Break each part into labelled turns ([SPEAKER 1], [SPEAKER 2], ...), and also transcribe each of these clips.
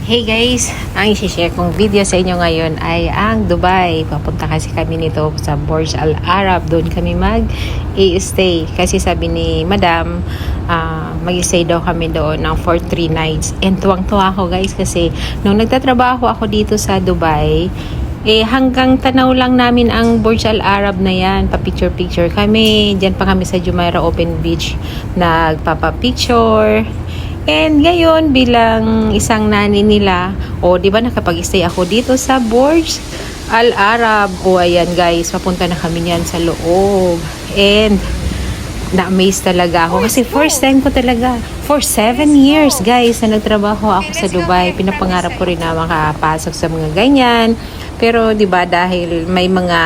[SPEAKER 1] Hey guys, ang isi-share kong video sa inyo ngayon ay ang Dubai. Papunta kasi kami nito sa Burj Al Arab. Doon kami mag-i-stay. Kasi sabi ni Madam, mag-i-stay daw kami doon ng for 3 nights. And tuwang-tuwa ako guys kasi nung nagtatrabaho ako dito sa Dubai, hanggang tanaw lang namin ang Burj Al Arab na yan. Pa-picture-picture kami. Diyan pa kami sa Jumeirah Open Beach. Nagpapa-picture. And ngayon, bilang isang nani nila, di ba nakapag-stay ako dito sa Burj Al Arab. Ayan guys, papunta na kami niyan sa loob. And na-amaze talaga ako kasi first time ko talaga for 7 years guys na nagtrabaho ako sa Dubai. Pinapangarap ko rin na makapasok sa mga ganyan. Pero 'di ba dahil may mga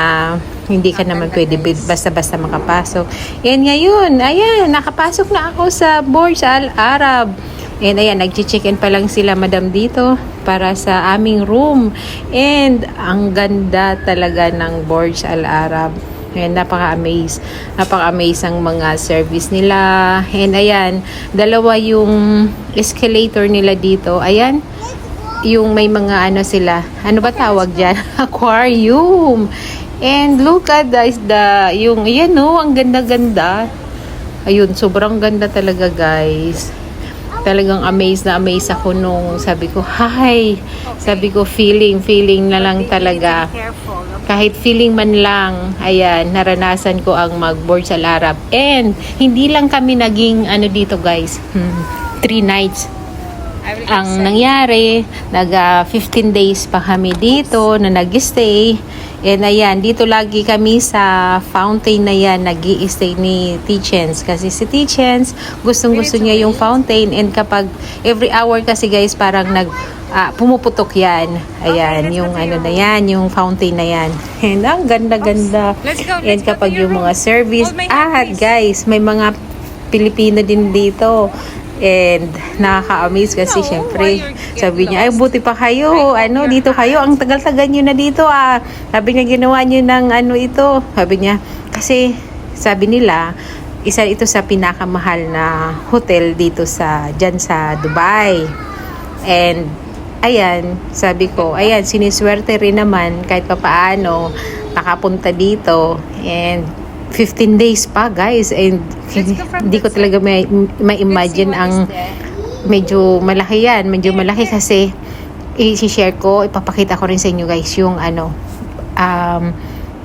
[SPEAKER 1] hindi ka naman pwede basta-basta makapasok. And ngayon, ayan, nakapasok na ako sa Burj Al Arab. And ayan, nag-check-in pa lang sila madam dito para sa aming room. And ang ganda talaga ng Burj Al Arab. Ayan, napaka-amaze. Napaka-amaze ang mga service nila. And ayan, dalawa yung escalator nila dito. Ayan, yung may mga ano sila. Ano ba tawag dyan? Aquarium. And look at yung, ayan ang ganda-ganda. Ayun, sobrang ganda talaga guys. Talagang amazed na amazed ako nung sabi ko, hi. Sabi ko, feeling na lang talaga. Kahit feeling man lang, ayan, naranasan ko ang mag-Burj Al Arab. And hindi lang kami naging ano dito guys, 3 nights. Ang nangyari, 15 days pa kami dito na nag-stay. And ayan, dito lagi kami sa fountain na yan, nag-i-stay ni Tichens. Kasi si Tichens, gustong-gusto niya yung fountain. And kapag every hour kasi guys, parang pumuputok yan. Ayan, yung ano na yan, yung fountain na yan. And ang ganda-ganda. And kapag yung mga service, guys, may mga Pilipino din dito. And nakaka-amaze kasi syempre sabi niya, ay buti pa kayo, dito kayo, ang tagal-tagal nyo na dito sabi niya, ginawa nyo ng ito, sabi niya, kasi sabi nila, isa ito sa pinakamahal na hotel dito dyan sa Dubai. And ayan, sabi ko, ayan, siniswerte rin naman kahit papaano nakapunta dito. And 15 days pa guys, and hindi ko talaga ma-imagine ang medyo malaki yan, medyo malaki kasi i-share ko, ipapakita ko rin sa inyo guys yung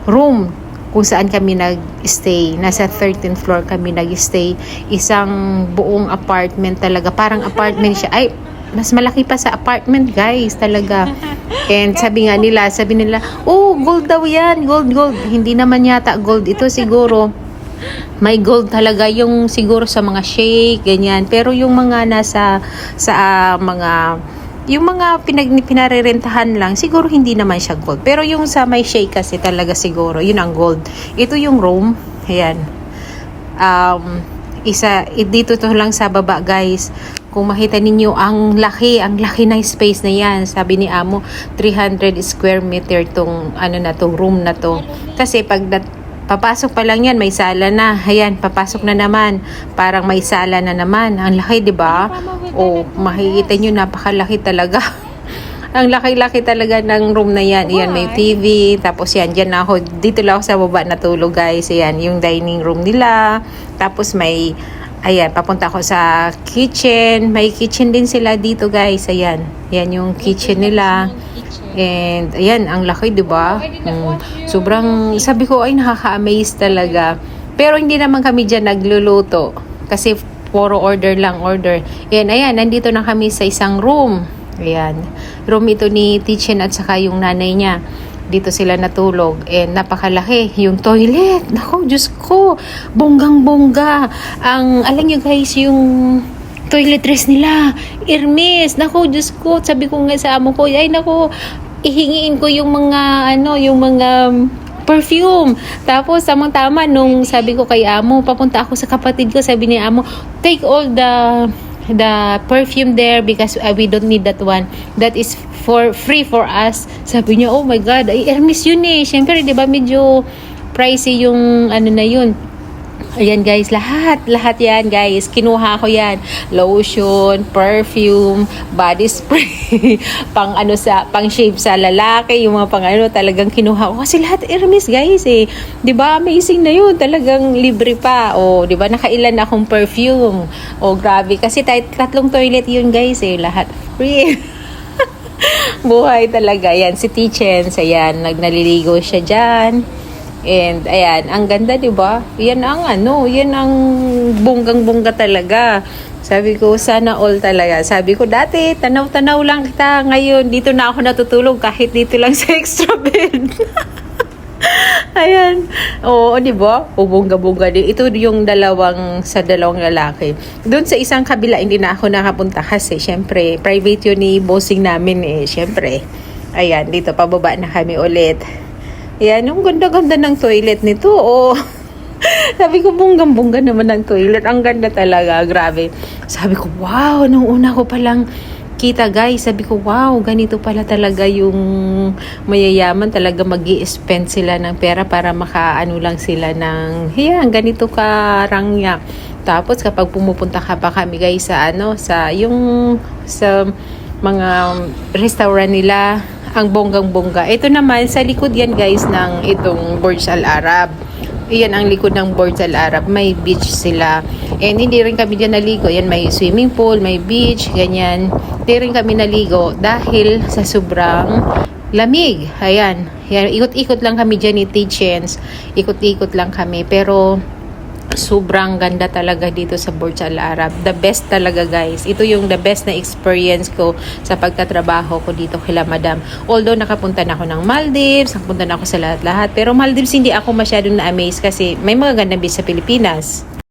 [SPEAKER 1] room kung saan kami nag-stay. Nasa 13th floor kami nag-stay, isang buong apartment talaga, parang apartment siya, ay mas malaki pa sa apartment guys talaga. And sabi nila, gold daw yan, gold. Hindi naman yata gold ito, siguro may gold talaga yung siguro sa mga shake, ganyan. Pero yung mga yung mga pinarerentahan lang, siguro hindi naman siya gold. Pero yung sa may shake kasi talaga siguro, yun ang gold. Ito yung room, ayan. Dito to lang sa baba guys. Kung makita ninyo, ang laki na space na yan. Sabi ni Amo, 300 square meter tong room na to. Kasi pag papasok pa lang yan, may sala na. Ayan, papasok na naman. Parang may sala na naman. Ang laki, di ba? Makikita nyo, napakalaki talaga. Ang laki-laki talaga ng room na yan. Ayan, may TV. Tapos yan, dyan ako. Dito lang ako sa baba natulog guys. Ayan, yung dining room nila. Tapos ayan, papunta ako sa kitchen. May kitchen din sila dito guys. Ayan, yan yung kitchen nila. And ayan, ang laki, di ba? Sobrang, sabi ko, ay nakaka-amaze talaga. Pero hindi naman kami dyan nagluluto. Kasi puro order. And ayan, nandito na kami sa isang room. Ayan, room ito ni Tichen at saka yung nanay niya. Dito sila natulog. And napakalaki. Yung toilet. Naku, Diyos ko. Bonggang-bongga. Alam nyo guys, yung toiletries nila. Hermes. Naku, Diyos ko. Sabi ko nga sa amo ko, ay naku, ihingiin ko yung mga, yung mga perfume. Tapos, tamang-tama, nung sabi ko kay amo, papunta ako sa kapatid ko, sabi ni amo, take all the perfume there because we don't need that one. That is free for us. Sabi niya, oh my God, ay Hermes yun eh. Siyempre, di ba medyo pricey yung na yun. Ayan guys, lahat yan guys. Kinuha ko yan. Lotion, perfume, body spray, pang shave sa lalaki, yung mga pang talagang kinuha ko. Kasi lahat Hermes guys eh. 'Di ba? Amazing na yun. Talagang libre pa. O, 'di ba? Nakailan akong perfume. O, grabe. Kasi tatlong toilet yun guys eh. Lahat free. Buhay talaga. Yan, si Tichens. Ayan, naliligo siya dyan. And ayan, ang ganda 'di ba? Yan ang bonggang-bongga talaga. Sabi ko sana all talaga. Sabi ko dati tanaw-tanaw lang kita, ngayon dito na ako natutulog kahit dito lang sa extra bed. Ayan. Oo, 'di ba? O bongga-bongga din. Ito yung dalawang lalaki. Doon sa isang kabila hindi na ako nakapunta kasi syempre private yun ni bossing namin eh, syempre. Ayan, dito pababa na kami ulit. Yan, yung ganda-ganda ng toilet nito. Oh. Sabi ko, bonggang-bongga naman ng toilet. Ang ganda talaga, grabe. Sabi ko, wow, nung una ko palang kita guys. Sabi ko, wow, ganito pala talaga yung mayayaman. Talaga mag-i-spend sila ng pera para makaano lang sila ng, yan, ganito karangyak. Tapos kapag pumupunta ka pa kami guys sa sa mga restaurant nila, ang bonggang-bongga. Ito naman, sa likod yan guys ng itong Burj Al Arab. Iyan ang likod ng Burj Al Arab. May beach sila. And hindi rin kami dyan naligo. Yan, may swimming pool, may beach, ganyan. Hindi rin kami naligo dahil sa sobrang lamig. Ayan. Yan, ikot-ikot lang kami dyan ni Tichens. Ikot-ikot lang kami. Pero sobrang ganda talaga dito sa Burj Al Arab. The best talaga guys. Ito yung the best na experience ko sa pagtatrabaho ko dito kila Madam. Although nakapunta na ako ng Maldives, nakapunta na ako sa lahat-lahat. Pero Maldives hindi ako masyadong na-amaze kasi may mga ganda beach sa Pilipinas.